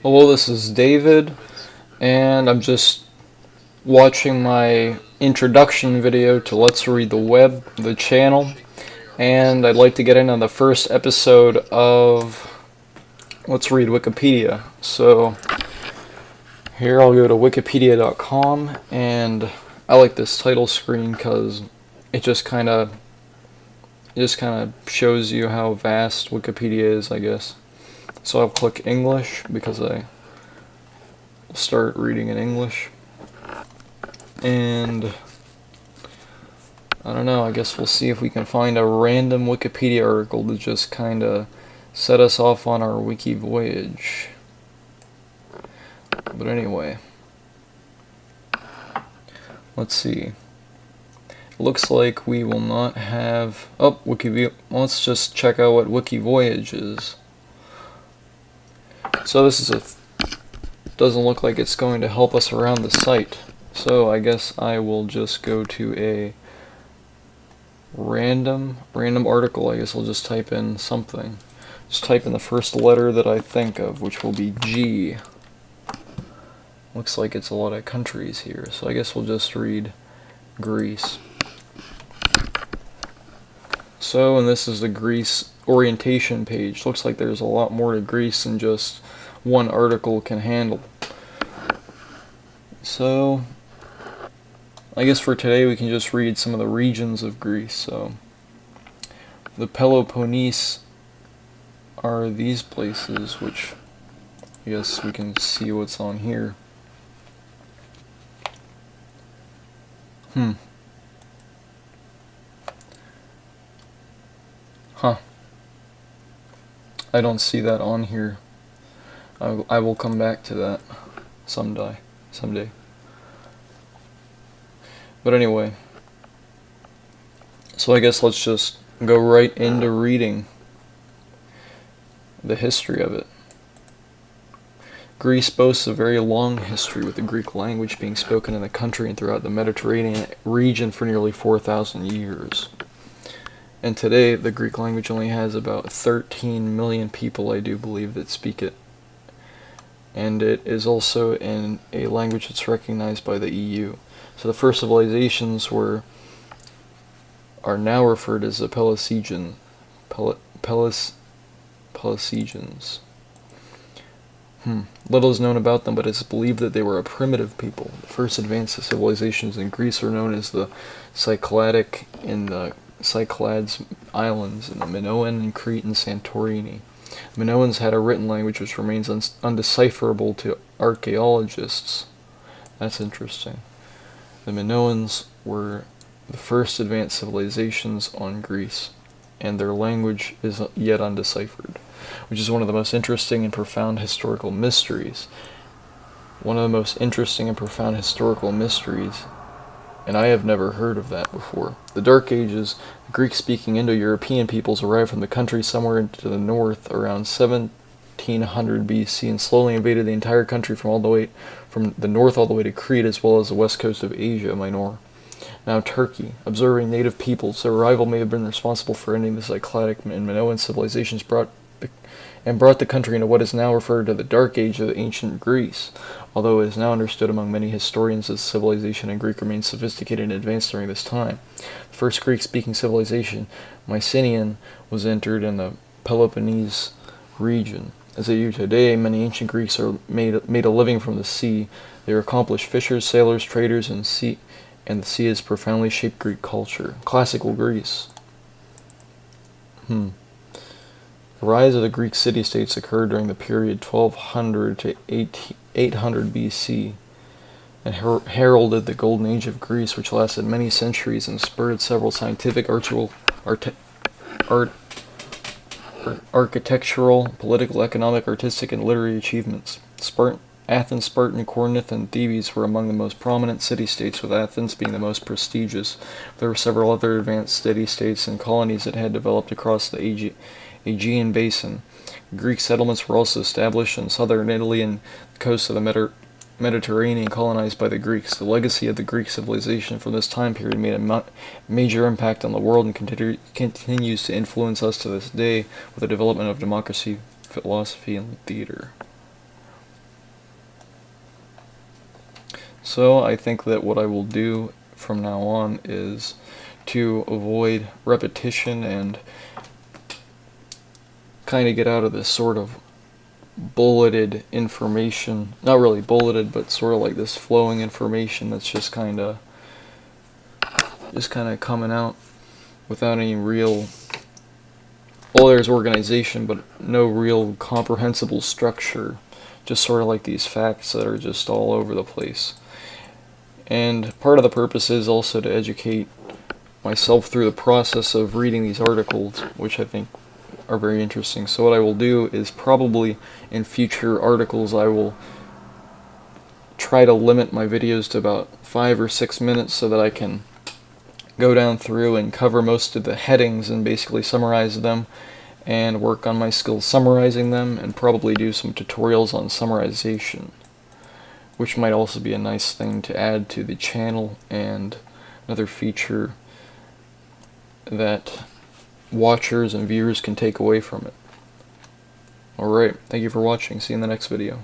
Hello, this is David, and I'm just watching my introduction video to Let's Read the Web, the channel, and I'd like to get in on the first episode of Let's Read Wikipedia. So here I'll go to wikipedia.com, and I like this title screen because it just kind of shows you how vast Wikipedia is, I guess. So I'll click English because I start reading in English. And I don't know, I guess we'll see if we can find a random Wikipedia article to just kind of set us off on our wiki voyage. But anyway, let's see. Looks like we will not have... Oh, Wikipedia. Let's just check out what Wiki Voyage is. So this is doesn't look like it's going to help us around the site. So I guess I will just go to a random article. I guess I'll just type in something. Just type in the first letter that I think of, which will be G. Looks like it's a lot of countries here. So I guess we'll just read Greece. So, and this is the Greece orientation page. Looks like there's a lot more to Greece than just one article can handle. So, I guess for today we can just read some of the regions of Greece. So, the Peloponnese are these places, which I guess we can see what's on here. Huh. I don't see that on here. I will come back to that someday. But anyway, so I guess let's just go right into reading the history of it. Greece boasts a very long history, with the Greek language being spoken in the country and throughout the Mediterranean region for nearly 4,000 years. And today, the Greek language only has about 13 million people, I do believe, that speak it. And it is also in a language that's recognized by the EU. So the first civilizations are now referred as the Peloponnesians. Little is known about them, but it's believed that they were a primitive people. The first advanced civilizations in Greece are known as the Cycladic in the Cyclades Islands in the Minoan and Crete and Santorini. The Minoans had a written language which remains undecipherable to archaeologists. That's interesting. The Minoans were the first advanced civilizations on Greece, and their language is yet undeciphered, which is one of the most interesting and profound historical mysteries. One of the most interesting and profound historical mysteries, and I have never heard of that before. The Dark Ages, Greek-speaking Indo-European peoples arrived from the country somewhere into the north around 1700 BC and slowly invaded the entire country from the north all the way to Crete, as well as the west coast of Asia Minor, now Turkey. Observing native peoples, their arrival may have been responsible for ending the Cycladic and Minoan civilizations brought the country into what is now referred to the Dark Age of ancient Greece. Although it is now understood among many historians that civilization in Greek remained sophisticated and advanced during this time. The first Greek-speaking civilization, Mycenaean, was entered in the Peloponnese region. As they do today, many ancient Greeks made a living from the sea. They were accomplished fishers, sailors, traders, and the sea has profoundly shaped Greek culture. Classical Greece. The rise of the Greek city-states occurred during the period 1200 to 800 BC and heralded the Golden Age of Greece, which lasted many centuries and spurred several scientific, architectural, political, economic, artistic, and literary achievements. Athens, Sparta, Corinth, and Thebes were among the most prominent city-states, with Athens being the most prestigious. There were several other advanced city-states and colonies that had developed across the Aegean basin. Greek settlements were also established in southern Italy and the coast of the Mediterranean, colonized by the Greeks. The legacy of the Greek civilization from this time period made a major impact on the world and continues to influence us to this day with the development of democracy, philosophy, and theater. So I think that what I will do from now on is to avoid repetition and kind of get out of this sort of bulleted information, not really bulleted, but sort of like this flowing information that's just kind of coming out without any real, well, there's organization, but no real comprehensible structure, just sort of like these facts that are just all over the place. And part of the purpose is also to educate myself through the process of reading these articles, which I think are very interesting. So what I will do is probably in future articles I will try to limit my videos to about 5 or 6 minutes so that I can go down through and cover most of the headings and basically summarize them and work on my skills summarizing them, and probably do some tutorials on summarization, which might also be a nice thing to add to the channel and another feature that watchers and viewers can take away from it. Alright, thank you for watching. See you in the next video.